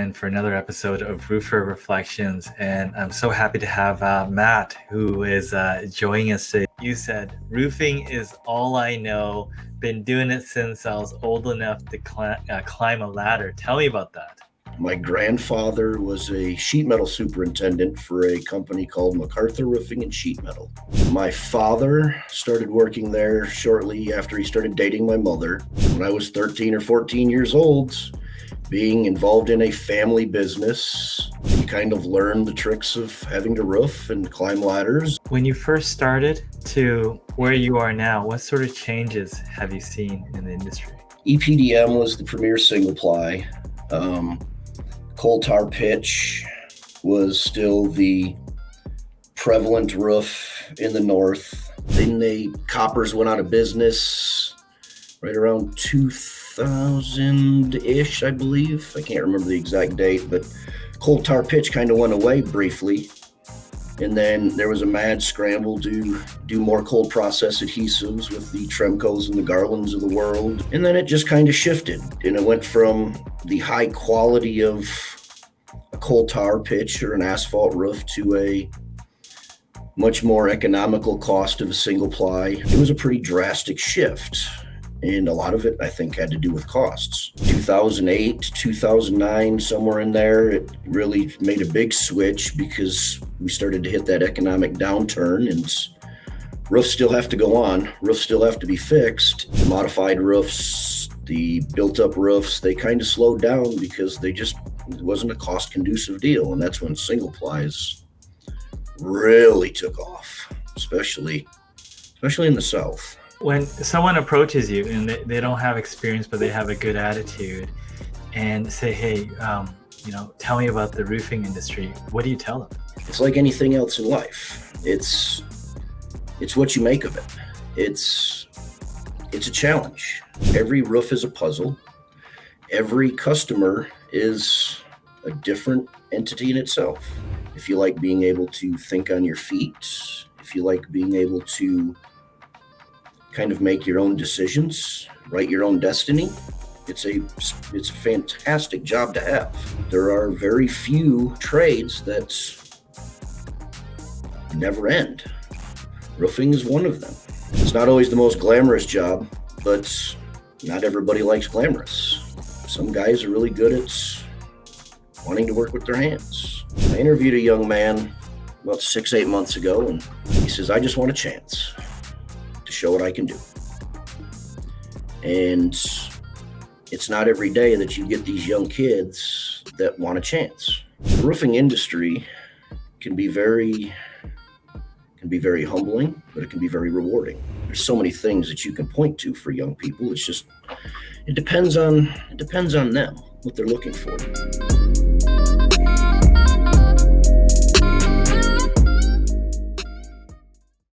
again for another episode of Roofer Reflections, and I'm so happy to have Matt, who is joining us today. You said, roofing is all I know, been doing it since I was old enough to climb a ladder. Tell me about that. My grandfather was a sheet metal superintendent for a company called MacArthur Roofing and Sheet Metal. My father started working there shortly after he started dating my mother. When I was 13 or 14 years old, being involved in a family business, you kind of learn the tricks of having to roof and climb ladders. When you first started to where you are now, what sort of changes have you seen in the industry? EPDM was the premier single ply. Coal tar pitch was still the prevalent roof in the north. Then the coppers went out of business right around 2000-ish, I believe. I can't remember the exact date, but coal tar pitch kind of went away briefly. And then there was a mad scramble to do more cold process adhesives with the Tremcos and the Garlands of the world. And then it just kind of shifted. And it went from the high quality of a coal tar pitch or an asphalt roof to a much more economical cost of a single ply. It was a pretty drastic shift. And a lot of it, I think, had to do with costs. 2008, 2009, somewhere in there, it really made a big switch because we started to hit that economic downturn, and roofs still have to go on. Roofs still have to be fixed. The modified roofs, the built-up roofs, they kind of slowed down because it wasn't a cost-conducive deal, and that's when single plies really took off, especially in the South. When someone approaches you and they don't have experience, but they have a good attitude and say, hey, tell me about the roofing industry, what do you tell them? It's like anything else in life. It's what you make of it. It's a challenge. Every roof is a puzzle. Every customer is a different entity in itself. If you like being able to think on your feet, if you like being able to kind of make your own decisions, write your own destiny, it's a fantastic job to have. There are very few trades that never end. Roofing is one of them. It's not always the most glamorous job, but not everybody likes glamorous. Some guys are really good at wanting to work with their hands. I interviewed a young man about 6-8 months ago, and he says, I just want a chance to show what I can do. And it's not every day that you get these young kids that want a chance. The roofing industry can be very humbling, but it can be very rewarding. There's so many things that you can point to for young people. It depends on them, what they're looking for.